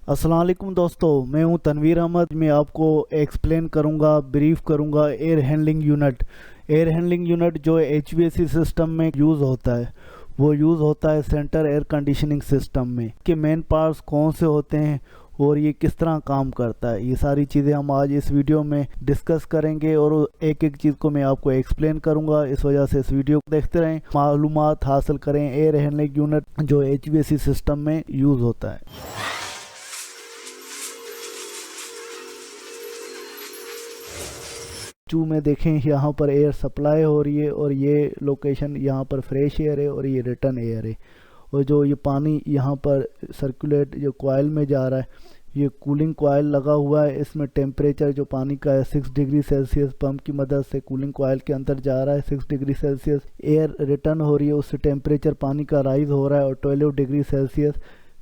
अस्सलाम वालेकुम दोस्तों, मैं हूं तनवीर अहमद। मैं आपको एक्सप्लेन करूंगा, ब्रीफ करूंगा air handling unit. Air handling unit जो एचवीएसी सिस्टम में यूज़ होता है, वो यूज़ होता है सेंटर एयर कंडीशनिंग सिस्टम में। कि मेन पार्ट्स कौन से होते हैं और ये किस तरह काम करता है, ये सारी चीज़ें हम आज इस वीडियो में डिस्कस करेंगे और एक एक चीज़ को मैं आपको एक्सप्लेन करूंगा। इस वजह से इस वीडियो को देखते रहें, मालूमात हासिल करें एयर हैंडलिंग यूनिट जो एचवीएसी सिस्टम में यूज़ होता है। चू में देखें, यहाँ पर एयर सप्लाई हो रही है और ये लोकेशन यहाँ पर फ्रेश एयर है और ये रिटर्न एयर है। और जो ये पानी यहाँ पर सर्कुलेट जो कॉइल में जा रहा है, ये कूलिंग कॉइल लगा हुआ है। इसमें टेम्परेचर जो पानी का है 6 डिग्री सेल्सियस पंप की मदद से कूलिंग कॉइल के अंदर जा रहा है। 6 डिग्री सेल्सियस एयर रिटर्न हो रही है, उससे टेम्परेचर पानी का राइज हो रहा है और 12 डिग्री सेल्सियस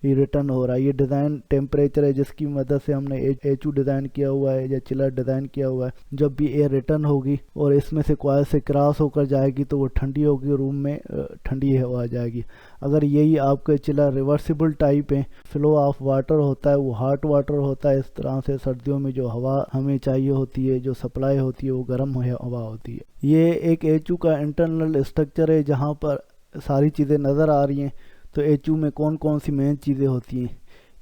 ये रिटर्न हो रहा है। ये डिज़ाइन टेम्परेचर है जिसकी मदद से हमने एचयू डिज़ाइन किया हुआ है या चिलर डिज़ाइन किया हुआ है। जब भी एयर रिटर्न होगी और इसमें से कॉइल से क्रॉस होकर जाएगी तो वो ठंडी होगी, रूम में ठंडी हवा आ जाएगी। अगर यही आपके चिलर रिवर्सिबल टाइप है, फ्लो ऑफ वाटर होता है, वो हॉट वाटर होता है। इस तरह से सर्दियों में जो हवा हमें चाहिए होती है, जो सप्लाई होती है, वो गर्म हवा होती है। ये एक एचयू का इंटरनल स्ट्रक्चर है जहाँ पर सारी चीज़ें नज़र आ रही हैं। तो एचयू में कौन कौन सी मेन चीज़ें होती हैं।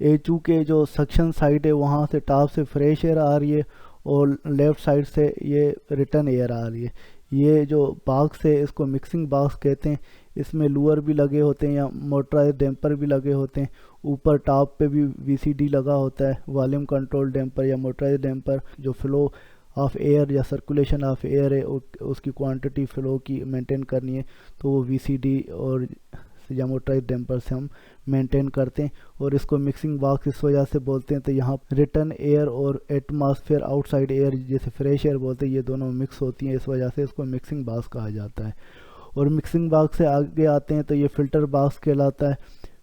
एचयू के जो सक्शन साइड है वहाँ से टॉप से फ्रेश एयर आ रही है और लेफ़्ट साइड से ये रिटर्न एयर आ रही है। ये जो बॉक्स है इसको मिक्सिंग बॉक्स कहते हैं। इसमें लूअर भी लगे होते हैं या मोटराइज डैम्पर भी लगे होते हैं। ऊपर टॉप पे भी वीसीडी लगा होता है, वॉल्यूम कंट्रोल डैम्पर या मोटराइज डैम्पर। जो फ्लो ऑफ एयर या सर्कुलेशन ऑफ एयर है उसकी क्वांटिटी फ्लो की मेंटेन करनी है तो वो वीसीडी और या मोटराइज डैम्पर से हम मेंटेन करते हैं। और इसको मिक्सिंग बॉक्स इस वजह से बोलते हैं तो यहाँ रिटर्न एयर और एटमॉस्फेयर आउटसाइड एयर जैसे फ्रेश एयर बोलते हैं, ये दोनों मिक्स होती हैं, इस वजह से इसको मिक्सिंग बॉक्स कहा जाता है। और मिक्सिंग बॉक्स से आगे आते हैं तो ये फ़िल्टर बॉक्स कहलाता है।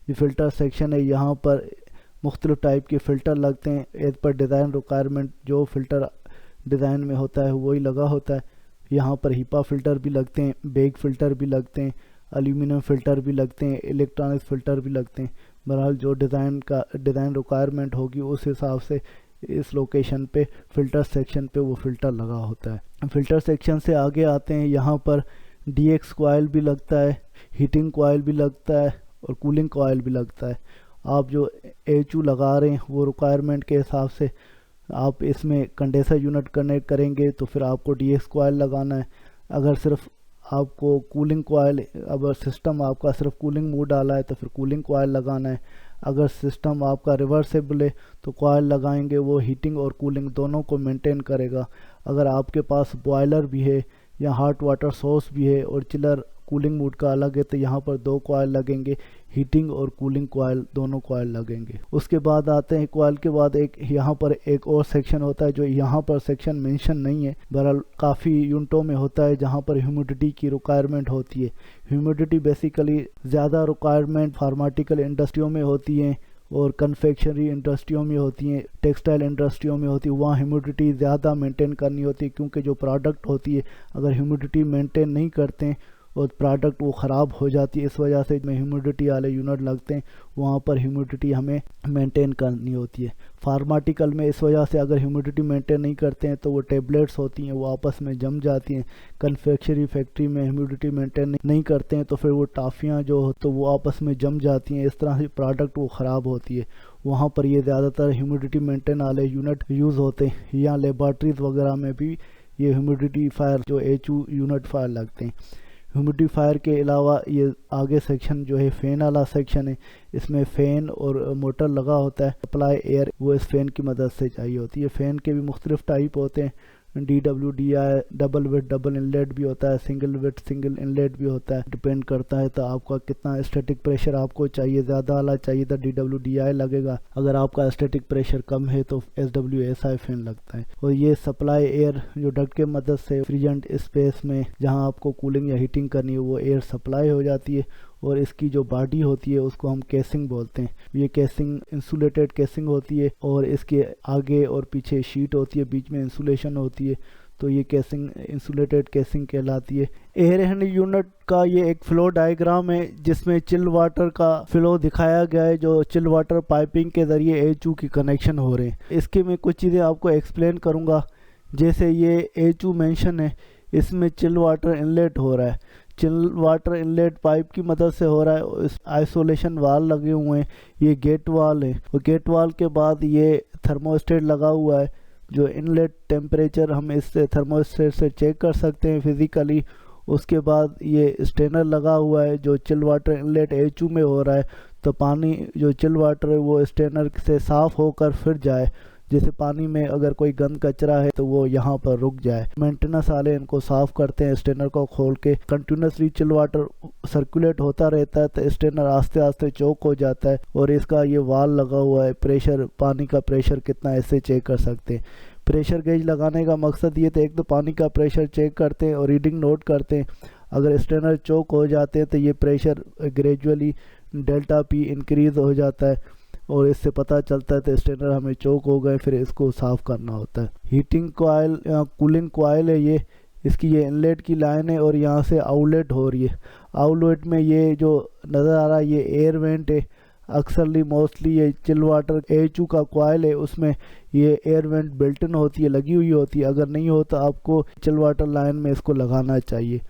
ये फ़िल्टर सेक्शन है, यहाँ पर मुख्तलिफ़ टाइप के फ़िल्टर लगते हैं एज पर डिज़ाइन रिक्वायरमेंट। जो फ़िल्टर डिज़ाइन में होता है वही लगा होता है। यहाँ पर हीपा फ़िल्टर भी लगते हैं, बेग फ़िल्टर भी लगते हैं, एल्यूमिनियम फ़िल्टर भी लगते हैं, इलेक्ट्रॉनिक फ़िल्टर भी लगते हैं। बहरहाल जो डिज़ाइन रिक्वायरमेंट होगी उस हिसाब से इस लोकेशन पे फ़िल्टर सेक्शन पे वो फ़िल्टर लगा होता है। फ़िल्टर सेक्शन से आगे आते हैं, यहाँ पर डीएक्स कॉइल भी लगता है, हीटिंग कॉइल भी लगता है और कूलिंग कॉइल भी लगता है। आप जो एचयू लगा रहे हैं वो रिक्वायरमेंट के हिसाब से आप इसमें कंडेंसर यूनिट कनेक्ट करेंगे तो फिर आपको डीएक्स कॉइल लगाना है। अगर सिर्फ आपको कूलिंग कॉइल, अगर सिस्टम आपका सिर्फ कूलिंग मोड डाला है तो फिर कूलिंग कॉइल लगाना है। अगर सिस्टम आपका रिवर्सेबल है तो कॉइल लगाएंगे, वो हीटिंग और कूलिंग दोनों को मेंटेन करेगा। अगर आपके पास बॉयलर भी है या हॉट वाटर सोर्स भी है और चिलर कूलिंग मोड का अलग है तो यहाँ पर 2 कॉइल लगेंगे, हीटिंग और कूलिंग कॉइल दोनों कॉइल लगेंगे। उसके बाद आते हैं कॉइल के बाद एक यहाँ पर एक और सेक्शन होता है जो यहाँ पर सेक्शन मेंशन नहीं है। बहरहाल काफ़ी यूनिटों में होता है जहाँ पर ह्यूमिडिटी की रिक्वायरमेंट होती है। ह्यूमिडिटी बेसिकली ज़्यादा रिक्वायरमेंट फार्माटिकल इंडस्ट्रियों में होती हैं और कन्फेक्शनरी इंडस्ट्रियों में होती हैं, टेक्सटाइल इंडस्ट्रियों में होती है। वहाँ ह्यूमिडिटी ज़्यादा मेंटेन करनी होती है क्योंकि जो प्रोडक्ट होती है अगर ह्यूमिडिटी मेंटेन नहीं करते हैं और प्रोडक्ट वो ख़राब हो जाती है। इस वजह से में ह्यूमिडिटी वाले यूनिट लगते हैं, वहाँ पर ह्यूमिडिटी हमें मेंटेन करनी होती है। फार्माटिकल में इस वजह से अगर ह्यूमिडिटी मेंटेन नहीं करते हैं तो वो टेबलेट्स होती हैं वो आपस में जम जाती हैं। कन्फेक्शनरी फैक्ट्री में ह्यूमिडिटी मेंटेन नहीं करते हैं तो फिर वो टाफ़ियाँ जो हो तो वो आपस में जम जाती हैं, इस तरह से प्रोडक्ट वो ख़राब होती है। वहाँ पर ये ज़्यादातर ह्यूमिडिटी मेंटेन वाले यूनिट यूज़ होते हैं। या लेबॉर्ट्रीज वगैरह में भी ये ह्यूमिडिफायर जो एचयू यूनिफायर लगते हैं। ह्यूमिडिफायर के अलावा ये आगे सेक्शन जो है फ़ैन वाला सेक्शन है, इसमें फ़ैन और मोटर लगा होता है। सप्लाई एयर वो इस फ़ैन की मदद से चाहिए होती है। फ़ैन के भी मुख्तलिफ़ टाइप होते हैं, DWDI, double with double inlet भी होता है, सिंगल विथ सिंगल इनलेट भी होता है। डिपेंड करता है तो आपका कितना स्टैटिक प्रेशर आपको चाहिए, ज़्यादा वाला चाहिए तो DWDI लगेगा। अगर आपका स्टैटिक प्रेशर कम है तो SWSI फैन लगता है। और ये सप्लाई एयर जो डक्ट के मदद से फ्रीजेंट स्पेस में जहाँ आपको कूलिंग या हीटिंग करनी है वो एयर सप्लाई हो जाती है। और इसकी जो बॉडी होती है उसको हम केसिंग बोलते हैं। ये केसिंग इंसुलेटेड केसिंग होती है और इसके आगे और पीछे शीट होती है, बीच में इंसुलेशन होती है। तो ये केसिंग इंसुलेटेड केसिंग कहलाती है। एयर हैंडलिंग यूनिट का ये एक फ्लो डायग्राम है जिसमें चिल वाटर का फ्लो दिखाया गया है, जो चिल वाटर पाइपिंग के ज़रिए एचयू की कनेक्शन हो रहे हैं। इसकी मैं कुछ चीज़ें आपको एक्सप्लेन करूँगा। जैसे ये एचयू मेंशन है, इसमें चिल वाटर इनलेट हो रहा है, चिल वाटर इनलेट पाइप की मदद से हो रहा है। इस आइसोलेशन वाल लगे हुए हैं, ये गेट वाल है, और गेट वाल के बाद ये थर्मोस्टेट लगा हुआ है, जो इनलेट टेम्परेचर हम इससे थर्मोस्टेट से चेक कर सकते हैं फिज़िकली। उसके बाद ये स्टेनर लगा हुआ है, जो चिल वाटर इनलेट एचयू में हो रहा है, तो पानी जो चिल वाटर है वो स्टेनर से साफ़ होकर फिर जाए। जैसे पानी में अगर कोई गंद कचरा है तो वो यहाँ पर रुक जाए। मेंटेनेंस वाले इनको साफ़ करते हैं, स्टेनर को खोल के कंटिन्यूसली चिल वाटर सर्कुलेट होता रहता है, तो स्टेनर आस्ते आस्ते चौक हो जाता है। और इसका ये वाल लगा हुआ है, प्रेशर, पानी का प्रेशर कितना ऐसे चेक कर सकते हैं। प्रेशर गेज लगाने का मकसद ये था, एक तो पानी का प्रेशर चेक करते हैं और रीडिंग नोट करते हैं। अगर स्टेनर चौक हो जाते हैं तो ये pressure gradually delta P increase हो जाता है, और इससे पता चलता है तो स्टेनर हमें चौक हो गए, फिर इसको साफ़ करना होता है। हीटिंग कॉइल या कूलिंग कॉइल है ये, इसकी ये इनलेट की लाइन है और यहाँ से आउटलेट हो रही है। आउटलेट में ये जो नज़र आ रहा है ये एयर वेंट है। अक्सरली मोस्टली ये चिल वाटर एचयू का कॉइल है, उसमें ये एयर वेंट बिल्ट इन होती है, लगी हुई होती है। अगर नहीं हो तो आपको चिल वाटर लाइन में इसको लगाना चाहिए।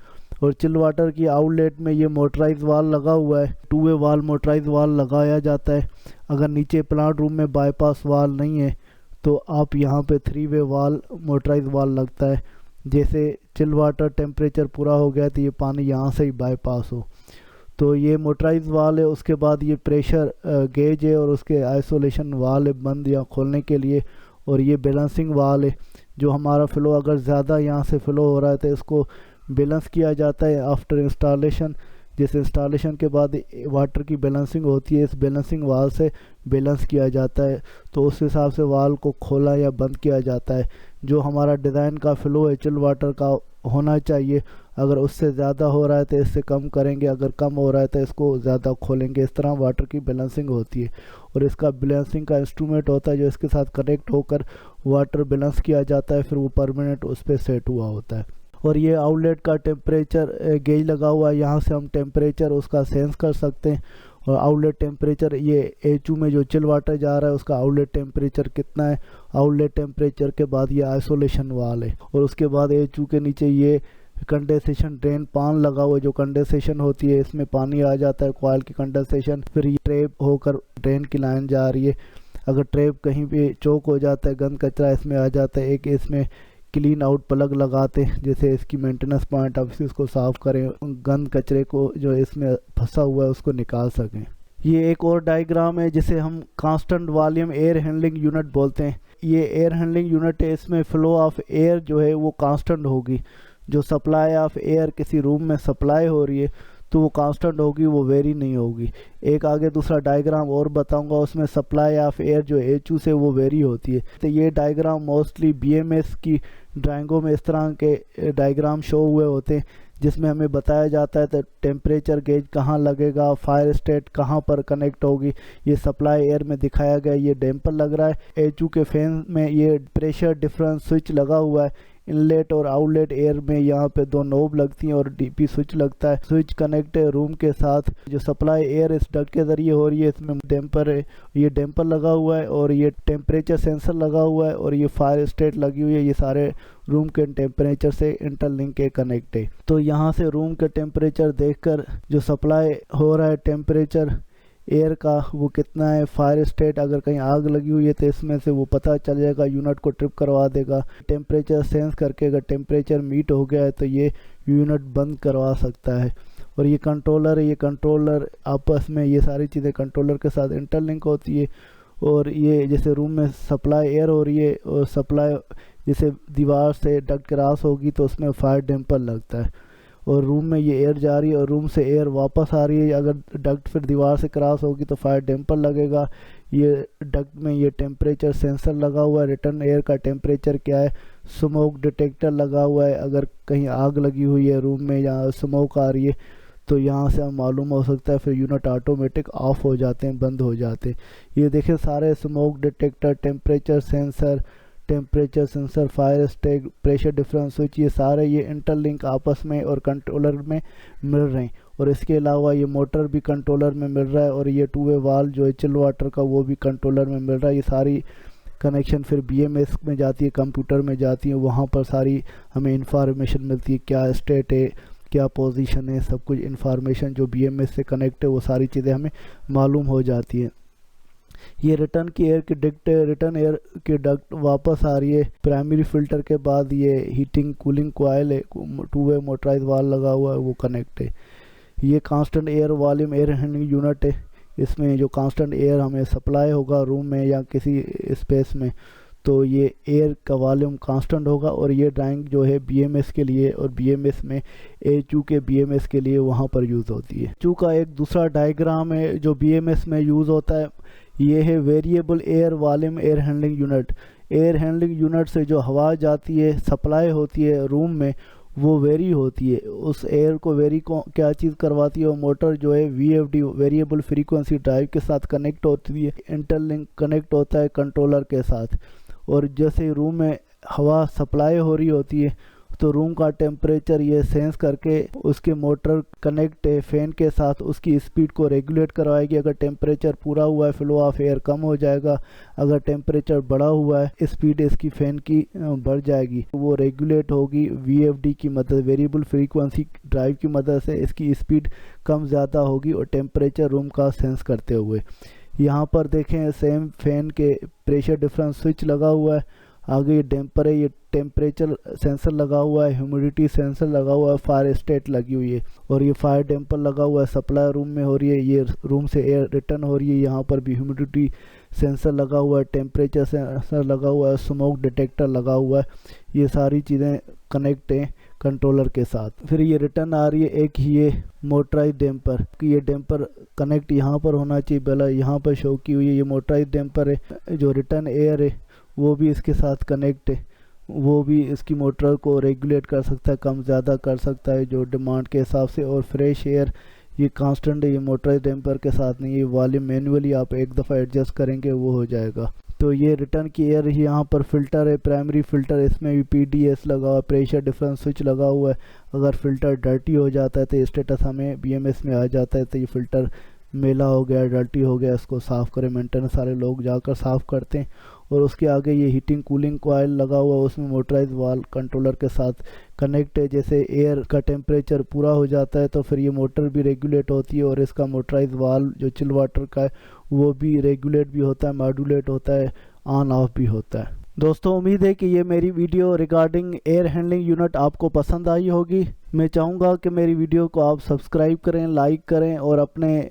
और चिल वाटर की आउटलेट में ये मोटराइज वाल लगा हुआ है, 2 वे वाल मोटराइज वाल लगाया जाता है। अगर नीचे प्लांट रूम में बाईपास वाल नहीं है तो आप यहाँ पे 3 वे वाल मोटराइज वाल लगता है। जैसे चिल वाटर टेम्परेचर पूरा हो गया तो ये पानी यहाँ से ही बाईपास हो, तो ये मोटराइज वाल है। उसके बाद ये प्रेशर गेज है और उसके आइसोलेशन वाल है बंद या खोलने के लिए। और ये बैलेंसिंग वाल है, जो हमारा फ़्लो अगर ज़्यादा यहाँ से फ़्लो हो रहा है तो इसको बैलेंस किया जाता है आफ्टर इंस्टॉलेशन। जैसे इंस्टॉलेशन के बाद वाटर की बैलेंसिंग होती है, इस बैलेंसिंग वाल से बैलेंस किया जाता है, तो उस हिसाब से वाल को खोला या बंद किया जाता है। जो हमारा डिज़ाइन का फ़्लो है चिल वाटर का होना चाहिए, अगर उससे ज़्यादा हो रहा है तो इससे कम करेंगे, अगर कम हो रहा है तो इसको ज़्यादा खोलेंगे। इस तरह वाटर की बैलेंसिंग होती है। और इसका बैलेंसिंग का इंस्ट्रूमेंट होता है जो इसके साथ कनेक्ट होकर वाटर बैलेंस किया जाता है, फिर वो परमानेंट उस पर सेट हुआ होता है। और ये आउटलेट का टेम्परेचर गेज लगा हुआ है, यहाँ से हम टेम्परेचर उसका सेंस कर सकते हैं। और आउटलेट टेम्परेचर ये एचयू में जो चिल वाटर जा रहा है उसका आउटलेट टेम्परेचर कितना है। आउटलेट टेम्परेचर के बाद ये आइसोलेशन वाल है, और उसके बाद एचयू के नीचे ये कंडेंसेशन ड्रेन पान लगा हुआ है। जो कंडेंसेशन होती है इसमें पानी आ जाता है, कॉइल की कंडेंसेशन, फिर ये ट्रैप होकर ड्रेन की लाइन जा रही है। अगर ट्रैप कहीं पे चौक हो जाता है, गंद कचरा इसमें आ जाता है, एक इसमें क्लीन आउट प्लग लगाते हैं, जैसे इसकी मेंटेनेंस पॉइंट अब इसको साफ़ करें, गंद कचरे को जो इसमें फंसा हुआ है उसको निकाल सकें। ये एक और डायग्राम है जिसे हम constant volume air handling unit बोलते हैं। ये एयर हैंडलिंग यूनिट है, इसमें फ़्लो ऑफ एयर जो है वो कांस्टेंट होगी। जो सप्लाई ऑफ एयर किसी रूम में सप्लाई हो रही है तो वो कांस्टेंट होगी, वो वेरी नहीं होगी। एक आगे दूसरा डायग्राम और बताऊंगा, उसमें सप्लाई ऑफ एयर जो एचयू से वो वेरी होती है। तो ये डायग्राम मोस्टली बीएमएस की ड्राइंगों में इस तरह के डायग्राम शो हुए होते हैं, जिसमें हमें बताया जाता है तो टेम्परेचर गेज कहाँ लगेगा, फायर स्टेट कहाँ पर कनेक्ट होगी। ये सप्लाई एयर में दिखाया गया, ये डैम्पर लग रहा है। एचयू के फैन में ये प्रेशर डिफरेंस स्विच लगा हुआ है। इनलेट और आउटलेट एयर में यहाँ पे 2 नोब लगती हैं और डीपी स्विच लगता है। स्विच कनेक्ट है रूम के साथ। जो सप्लाई एयर इस डक्ट के ज़रिए हो रही है, इसमें डैम्पर है, ये डैम्पर लगा हुआ है, और ये टेम्परेचर सेंसर लगा हुआ है, और ये फायर स्टेट लगी हुई है। ये सारे रूम के टेम्परेचर से इंटरलिंक के कनेक्ट है। तो यहाँ से रूम के टेम्परेचर देखकर जो सप्लाई हो रहा है टेम्परेचर एयर का वो कितना है, फायर स्टेट अगर कहीं आग लगी हुई है तो इसमें से वो पता चल जाएगा, यूनिट को ट्रिप करवा देगा। टेम्परेचर सेंस करके अगर टेम्परेचर मीट हो गया है तो ये यूनिट बंद करवा सकता है। और ये कंट्रोलर है, ये कंट्रोलर आपस में ये सारी चीज़ें कंट्रोलर के साथ इंटरलिंक होती है। और ये जैसे रूम में सप्लाई एयर हो रही है और सप्लाई जैसे दीवार से डक्ट क्रॉस होगी तो उसमें फायर डैम्पर लगता है, और रूम में ये एयर जा रही है और रूम से एयर वापस आ रही है। अगर डक्ट फिर दीवार से क्रॉस होगी तो फायर डैम्पर लगेगा। ये डक्ट में ये टेम्परेचर सेंसर लगा हुआ है, रिटर्न एयर का टेम्परेचर क्या है। स्मोक डिटेक्टर लगा हुआ है, अगर कहीं आग लगी हुई है रूम में या स्मोक आ रही है तो यहाँ से हम मालूम हो सकता है, फिर यूनिट ऑटोमेटिक ऑफ हो जाते हैं, बंद हो जाते हैं। ये देखें सारे smoke detector, temperature sensor, temperature sensor, fire स्टेग, pressure difference switch, ये सारे ये इंटरलिंक आपस में और कंट्रोलर में मिल रहे हैं। और इसके अलावा ये मोटर भी कंट्रोलर में मिल रहा है और ये टू वे वाल्व जो है चिल वाटर का वो भी कंट्रोलर में मिल रहा है। ये सारी कनेक्शन फिर BMS में जाती है, कंप्यूटर में जाती है, वहाँ पर सारी हमें इंफॉर्मेशन मिलती है, क्या स्टेट है, क्या पोजीशन है, सब कुछ इंफॉर्मेशन जो BMS से कनेक्ट है वो सारी चीज़ें हमें मालूम हो जाती है। ये रिटर्न की एयर की डक्ट है, रिटर्न एयर की डक्ट वापस आ रही है प्राइमरी फिल्टर के बाद। ये हीटिंग कूलिंग कॉयल है, टू वे मोटराइज वाल्व लगा हुआ है वो कनेक्ट है। ये constant air volume air handling unit है, इसमें जो कांस्टेंट एयर हमें सप्लाई होगा रूम में या किसी स्पेस में तो ये एयर का वॉल्यूम कांस्टेंट होगा। और ये ड्राइंग जो है BMS के लिए और BMS में HU के BMS के लिए वहाँ पर यूज़ होती है। HU का एक दूसरा डायग्राम है जो BMS में यूज़ होता है, ये है variable air volume air handling unit. Air handling unit से जो हवा जाती है सप्लाई होती है रूम में वो वेरी होती है। उस एयर को वेरी को क्या चीज़ करवाती है, वो मोटर जो है VFD वेरिएबल फ्रीक्वेंसी ड्राइव के साथ कनेक्ट होती है, इंटरलिंक कनेक्ट होता है कंट्रोलर के साथ। और जैसे रूम में हवा सप्लाई हो रही होती है तो रूम का टेम्परेचर ये सेंस करके उसके मोटर कनेक्ट है फैन के साथ, उसकी स्पीड को रेगुलेट करवाएगी। अगर टेम्परेचर पूरा हुआ है फ्लो ऑफ एयर कम हो जाएगा, अगर टेम्परेचर बढ़ा हुआ है स्पीड इसकी फ़ैन की बढ़ जाएगी, वो रेगुलेट होगी VFD की मदद, वेरिएबल फ्रीक्वेंसी ड्राइव की मदद से इसकी स्पीड कम ज़्यादा होगी और टेम्परेचर रूम का सेंस करते हुए। यहाँ पर देखें सेम फैन के प्रेशर डिफरेंस स्विच लगा हुआ है, आगे ये डैम्पर है, ये टेम्परेचर सेंसर लगा हुआ है, ह्यूमिडिटी सेंसर लगा हुआ है, फायर स्टेट लगी हुई है और ये फायर डैम्पर लगा हुआ है। सप्लाई रूम में हो रही है, ये रूम से एयर रिटर्न हो रही है, यहाँ पर भी ह्यूमिडिटी सेंसर लगा हुआ है, टेम्परेचर सेंसर लगा हुआ है, स्मोक डिटेक्टर लगा हुआ है। ये सारी चीज़ें कनेक्ट हैं कंट्रोलर के साथ। फिर ये रिटर्न आ रही है एक ये मोटराइज डैम्पर कि ये डैम्पर कनेक्ट यहाँ पर होना चाहिए, पहले यहाँ पर शो की हुई है। ये मोटराइज डैम्पर है, जो रिटर्न एयर है वो भी इसके साथ कनेक्ट है, वो भी इसकी मोटर को रेगुलेट कर सकता है, कम ज़्यादा कर सकता है जो डिमांड के हिसाब से। और फ्रेश एयर ये कांस्टेंट है, ये मोटराइज डैम्पर के साथ नहीं, ये वॉल्यूम मैन्युअली आप एक दफ़ा एडजस्ट करेंगे वो हो जाएगा। तो ये रिटर्न की एयर यहाँ पर फिल्टर है, प्राइमरी फिल्टर, इसमें भी PDS लगा हुआ है, प्रेशर डिफरेंस स्विच लगा हुआ है। अगर फिल्टर डर्टी हो जाता है तो स्टेटस हमें BMS में आ जाता है, तो ये फिल्टर मेला हो गया, डर्टी हो गया, इसको साफ़ करें, मेंटेनेंस सारे लोग जाकर साफ़ करते हैं। और उसके आगे ये हीटिंग कूलिंग कॉयल लगा हुआ है, उसमें मोटराइज वाल्व कंट्रोलर के साथ कनेक्ट है। जैसे एयर का टेम्परेचर पूरा हो जाता है तो फिर ये मोटर भी रेगुलेट होती है और इसका मोटराइज वाल्व जो चिल वाटर का है वो भी रेगुलेट भी होता है, मॉड्यूलेट होता है, ऑन ऑफ भी होता है। दोस्तों उम्मीद है कि ये मेरी video regarding air handling unit आपको पसंद आई होगी। मैं चाहूँगा कि मेरी वीडियो को आप सब्सक्राइब करें, लाइक करें और अपने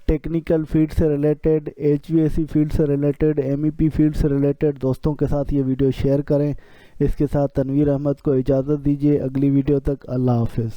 टेक्निकल फील्ड से रिलेटेड, HVAC फील्ड से रिलेटेड, MEP फील्ड से रिलेटेड दोस्तों के साथ ये वीडियो शेयर करें। इसके साथ तनवीर अहमद को इजाज़त दीजिए, अगली वीडियो तक अल्लाह हाफिज़।